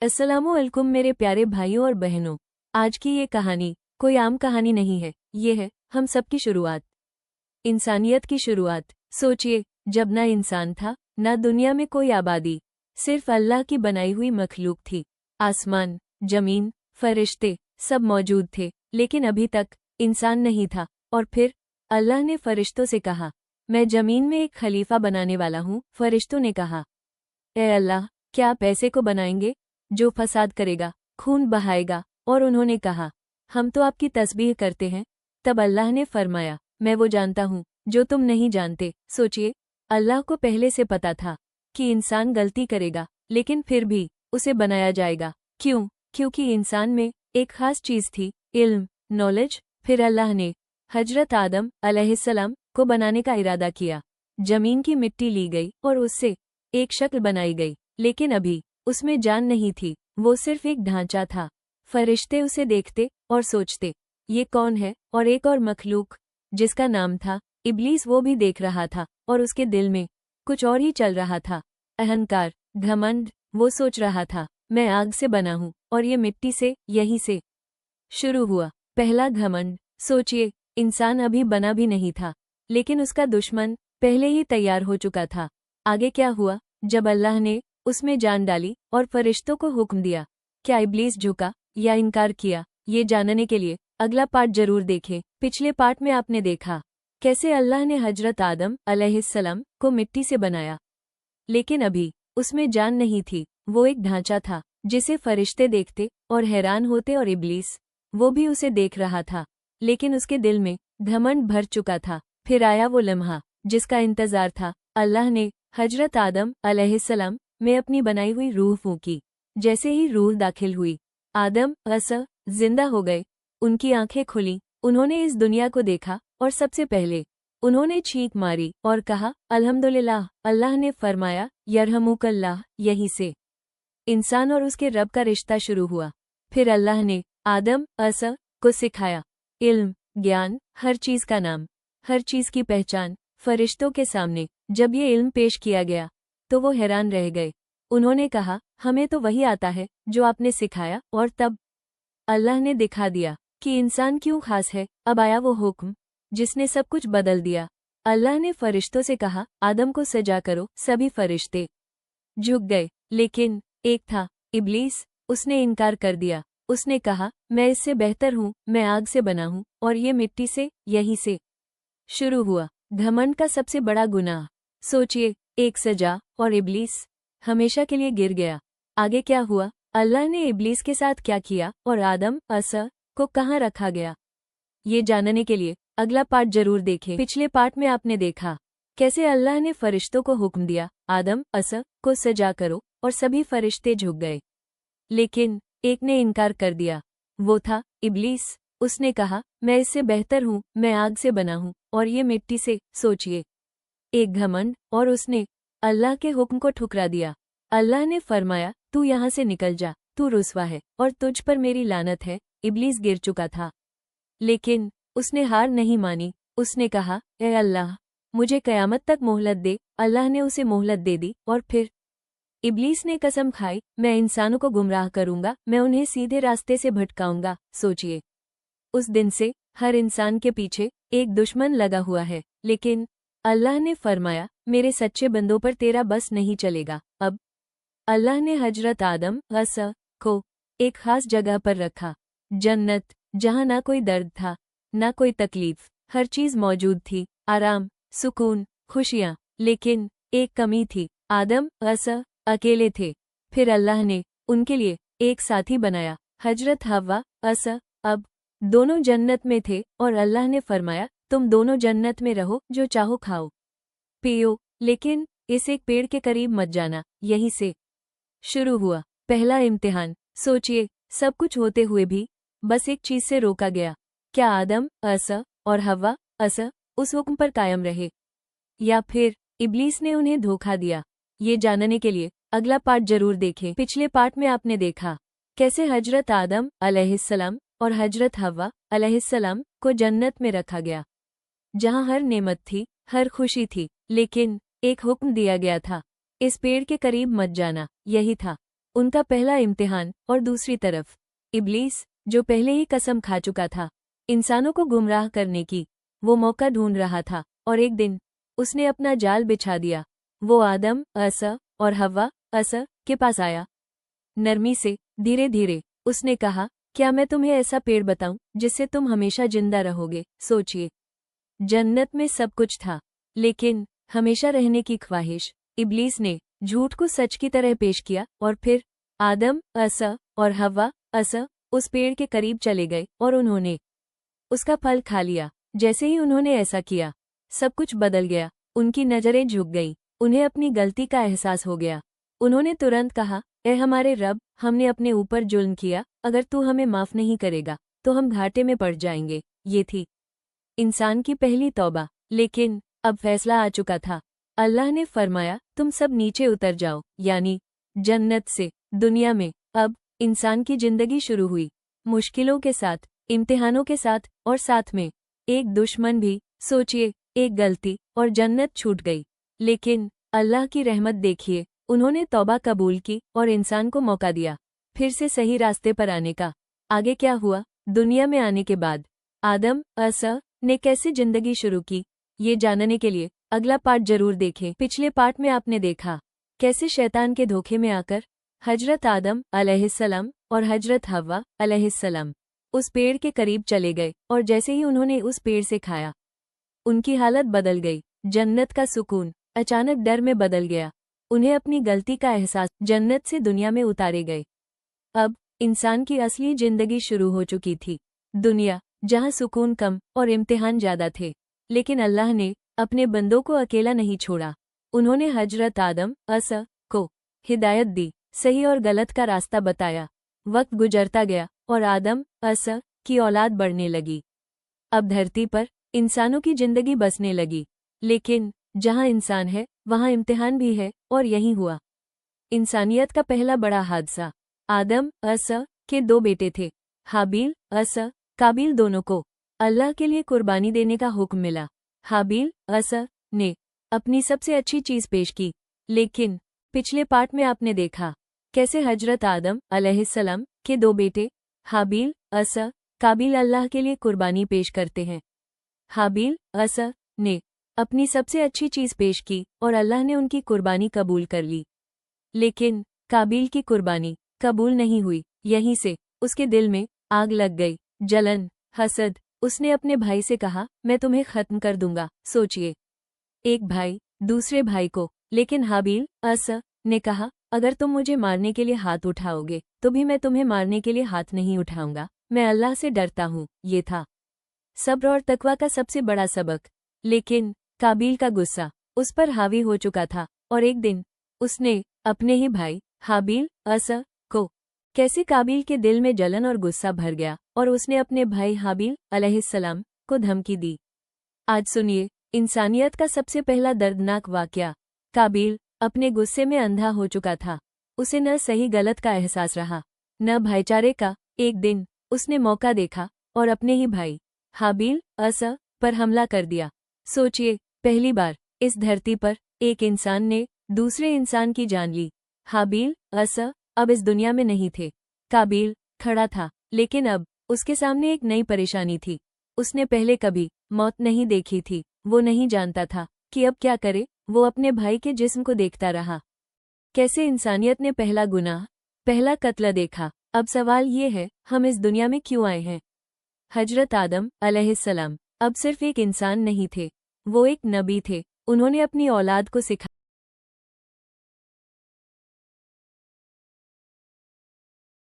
अस्सलामुअलैकुम मेरे प्यारे भाइयों और बहनों। आज की ये कहानी कोई आम कहानी नहीं है, ये है हम सब की शुरुआत, इंसानियत की शुरुआत। सोचिए, जब ना इंसान था, ना दुनिया में कोई आबादी, सिर्फ अल्लाह की बनाई हुई मखलूक थी। आसमान, जमीन, फरिश्ते सब मौजूद थे, लेकिन अभी तक इंसान नहीं था। और फिर अल्लाह ने फरिश्तों से कहा, मैं जमीन में एक खलीफा बनाने वाला हूँ। फरिश्तों ने कहा, ए अल्लाह, क्या आप ऐसे को बनाएंगे जो फसाद करेगा, खून बहाएगा? और उन्होंने कहा, हम तो आपकी तस्बीह करते हैं। तब अल्लाह ने फरमाया, मैं वो जानता हूँ जो तुम नहीं जानते। सोचिए, अल्लाह को पहले से पता था कि इंसान गलती करेगा, लेकिन फिर भी उसे बनाया जाएगा। क्यों? क्योंकि इंसान में एक खास चीज़ थी, इल्म, नॉलेज। फिर अल्लाह ने हजरत आदम अलैहिस्सलाम को बनाने का इरादा किया। जमीन की मिट्टी ली गई और उससे एक शक्ल बनाई गई, लेकिन अभी उसमें जान नहीं थी, वो सिर्फ एक ढांचा था। फरिश्ते उसे देखते और सोचते, ये कौन है? और एक और मखलूक जिसका नाम था इब्लीस, वो भी देख रहा था और उसके दिल में कुछ और ही चल रहा था, अहंकार, घमंड। वो सोच रहा था, मैं आग से बना हूँ और ये मिट्टी से। यहीं से शुरू हुआ पहला घमंड। सोचिए, इंसान अभी बना भी नहीं था, लेकिन उसका दुश्मन पहले ही तैयार हो चुका था। आगे क्या हुआ? जब अल्लाह ने उसमें जान डाली और फरिश्तों को हुक्म दिया, क्या इब्लीस झुका या इनकार किया? ये जानने के लिए अगला पार्ट जरूर देखें। पिछले पार्ट में आपने देखा कैसे अल्लाह ने हजरत आदम अलैहिस्सलाम को मिट्टी से बनाया, लेकिन अभी उसमें जान नहीं थी। वो एक ढांचा था जिसे फरिश्ते देखते और हैरान होते, और इब्लीस वो भी उसे देख रहा था, लेकिन उसके दिल में घमंड भर चुका था। फिर आया वो लम्हा जिसका इंतजार था। अल्लाह ने हजरत आदम अलैहिस्सलाम में अपनी बनाई हुई रूह फूंकी। जैसे ही रूह दाखिल हुई, आदम जिंदा हो गए। उनकी आंखें खुली, उन्होंने इस दुनिया को देखा और सबसे पहले उन्होंने चीख मारी और कहा, अल्हम्दुलिल्लाह। अल्लाह ने फरमाया, यरहमुकल्लाह। यहीं से इंसान और उसके रब का रिश्ता शुरू हुआ। फिर अल्लाह ने आदम को सिखाया इल्म, ज्ञान, हर चीज का नाम, हर चीज की पहचान। फरिश्तों के सामने जब ये इल्म पेश किया गया तो वो हैरान रह गए। उन्होंने कहा, हमें तो वही आता है जो आपने सिखाया। और तब अल्लाह ने दिखा दिया कि इंसान क्यों खास है। अब आया वो हुक्म जिसने सब कुछ बदल दिया। अल्लाह ने फरिश्तों से कहा, आदम को सजा करो। सभी फरिश्ते झुक गए, लेकिन एक था इब्लीस। उसने इनकार कर दिया। उसने कहा, मैं इससे बेहतर हूँ, मैं आग से बना हूँ और ये मिट्टी से। यहीं से शुरू हुआ घमंड का सबसे बड़ा गुनाह। सोचिए, एक सजा और इब्लीस हमेशा के लिए गिर गया। आगे क्या हुआ? अल्लाह ने इब्लीस के साथ क्या किया और आदम को कहाँ रखा गया? ये जानने के लिए अगला पार्ट जरूर देखें। पिछले पार्ट में आपने देखा कैसे अल्लाह ने फरिश्तों को हुक्म दिया, आदम को सजा करो, और सभी फरिश्ते झुक गए, लेकिन एक ने इनकार कर दिया। वो था इब्लीस। उसने कहा, मैं इससे बेहतर हूँ, मैं आग से बना हूँ और ये मिट्टी से। सोचिए, एक घमंड, और उसने अल्लाह के हुक्म को ठुकरा दिया। अल्लाह ने फरमाया, तू यहाँ से निकल जा, तू रुस्वा है और तुझ पर मेरी लानत है। इब्लीस गिर चुका था, लेकिन उसने हार नहीं मानी। उसने कहा, ए अल्लाह, मुझे कयामत तक मोहलत दे। अल्लाह ने उसे मोहलत दे दी। और फिर इब्लीस ने कसम खाई, मैं इंसानों को गुमराह करूंगा, मैं उन्हें सीधे रास्ते से भटकाऊंगा। सोचिए, उस दिन से हर इंसान के पीछे एक दुश्मन लगा हुआ है, लेकिन अल्लाह ने फरमाया, मेरे सच्चे बंदों पर तेरा बस नहीं चलेगा। अब अल्लाह ने हजरत आदम को एक खास जगह पर रखा, जन्नत, जहां ना कोई दर्द था, ना कोई तकलीफ, हर चीज मौजूद थी, आराम, सुकून, खुशियां। लेकिन एक कमी थी, आदम अकेले थे। फिर अल्लाह ने उनके लिए एक साथी बनाया, हजरत हव्वा। अब दोनों जन्नत में थे और अल्लाह ने फरमाया, तुम दोनों जन्नत में रहो, जो चाहो खाओ पियो, लेकिन इस एक पेड़ के करीब मत जाना। यहीं से शुरू हुआ पहला इम्तिहान। सोचिए, सब कुछ होते हुए भी बस एक चीज से रोका गया। क्या आदम और हव्वा उस हुक्म पर कायम रहे, या फिर इब्लीस ने उन्हें धोखा दिया? ये जानने के लिए अगला पार्ट जरूर देखें। पिछले पार्ट में आपने देखा कैसे हजरत आदम अलैहिस्सलाम और हजरत हव्वा अलैहिस्सलाम को जन्नत में रखा गया, जहां हर नेमत थी, हर खुशी थी, लेकिन एक हुक्म दिया गया था, इस पेड़ के करीब मत जाना। यही था उनका पहला इम्तिहान, और दूसरी तरफ इब्लीस, जो पहले ही कसम खा चुका था इंसानों को गुमराह करने की। वो मौका ढूंढ रहा था, और एक दिन उसने अपना जाल बिछा दिया। वो आदम और हव्वा के पास आया। नरमी से, धीरे धीरे उसने कहा, क्या मैं तुम्हें ऐसा पेड़ बताऊं जिससे तुम हमेशा जिंदा रहोगे? सोचिए, जन्नत में सब कुछ था, लेकिन हमेशा रहने की ख्वाहिश। इब्लीस ने झूठ को सच की तरह पेश किया, और फिर आदम और हव्वा उस पेड़ के करीब चले गए और उन्होंने उसका फल खा लिया। जैसे ही उन्होंने ऐसा किया, सब कुछ बदल गया। उनकी नजरें झुक गईं, उन्हें अपनी गलती का एहसास हो गया। उन्होंने तुरंत कहा, ए हमारे रब, हमने अपने ऊपर जुल्म किया, अगर तू हमें माफ नहीं करेगा तो हम घाटे में पड़ जाएंगे। ये थी इंसान की पहली तौबा, लेकिन अब फैसला आ चुका था। अल्लाह ने फरमाया, तुम सब नीचे उतर जाओ, यानी जन्नत से। दुनिया में अब इंसान की जिंदगी शुरू हुई, मुश्किलों के साथ, इम्तिहानों के साथ, और साथ में एक दुश्मन भी। सोचिए, एक गलती और जन्नत छूट गई। लेकिन अल्लाह की रहमत देखिए, उन्होंने तौबा कबूल की और इंसान को मौका दिया फिर से सही रास्ते पर आने का। आगे क्या हुआ? दुनिया में आने के बाद आदम ने कैसे जिंदगी शुरू की, ये जानने के लिए अगला पार्ट जरूर देखें। पिछले पार्ट में आपने देखा कैसे शैतान के धोखे में आकर हजरत आदम अलैहिस्सलाम और हजरत हव्वा अलैहिस्सलाम उस पेड़ के करीब चले गए, और जैसे ही उन्होंने उस पेड़ से खाया, उनकी हालत बदल गई। जन्नत का सुकून अचानक डर में बदल गया। उन्हें अपनी गलती का एहसास, जन्नत से दुनिया में उतारे गए। अब इंसान की असली जिंदगी शुरू हो चुकी थी, दुनिया जहां सुकून कम और इम्तिहान ज्यादा थे। लेकिन अल्लाह ने अपने बंदों को अकेला नहीं छोड़ा। उन्होंने हजरत आदम को हिदायत दी, सही और गलत का रास्ता बताया। वक्त गुजरता गया और आदम की औलाद बढ़ने लगी। अब धरती पर इंसानों की जिंदगी बसने लगी। लेकिन जहां इंसान है वहां इम्तिहान भी है, और यही हुआ इंसानियत का पहला बड़ा हादसा। आदम के दो बेटे थे, हाबील काबिल। दोनों को अल्लाह के लिए कुर्बानी देने का हुक्म मिला। हाबील ने अपनी सबसे अच्छी चीज पेश की, लेकिन पिछले पार्ट में आपने देखा कैसे हजरत आदम अलैहिस्सलाम के दो बेटे हाबील काबिल अल्लाह के लिए कुर्बानी पेश करते हैं। हाबील ने अपनी सबसे अच्छी चीज पेश की और अल्लाह ने उनकी कुर्बानी कबूल कर ली। लेकिन काबिल की कुर्बानी कबूल नहीं हुई। यहीं से उसके दिल में आग लग गई, जलन, हसद। उसने अपने भाई से कहा, मैं तुम्हें खत्म कर दूंगा। सोचिए, एक भाई दूसरे भाई को। लेकिन हाबील ने कहा, अगर तुम मुझे मारने के लिए हाथ उठाओगे तो भी मैं तुम्हें मारने के लिए हाथ नहीं उठाऊंगा। मैं अल्लाह से डरता हूँ। ये था सब्र और तकवा का सबसे बड़ा सबक। लेकिन काबिल का गुस्सा उस पर हावी हो चुका था, और एक दिन उसने अपने ही भाई हाबील को कैसे काबिल के दिल में जलन और गुस्सा भर गया, और उसने अपने भाई हाबील अलैहिस्सलाम को धमकी दी। आज सुनिए इंसानियत का सबसे पहला दर्दनाक वाकया। काबिल अपने गुस्से में अंधा हो चुका था। उसे न सही गलत का एहसास रहा, न भाईचारे का। एक दिन उसने मौका देखा और अपने ही भाई हाबील पर हमला कर दिया। सोचिए, पहली बार इस धरती पर एक इंसान ने दूसरे इंसान की जान ली। हाबील अब इस दुनिया में नहीं थे। काबिल खड़ा था, लेकिन अब उसके सामने एक नई परेशानी थी। उसने पहले कभी मौत नहीं देखी थी। वो नहीं जानता था कि अब क्या करे। वो अपने भाई के जिस्म को देखता रहा। कैसे इंसानियत ने पहला गुनाह, पहला कत्ल देखा। अब सवाल ये है, हम इस दुनिया में क्यों आए हैं? हजरत आदम अलैहिस्सलाम अब सिर्फ एक इंसान नहीं थे, वो एक नबी थे। उन्होंने अपनी औलाद को सिखाया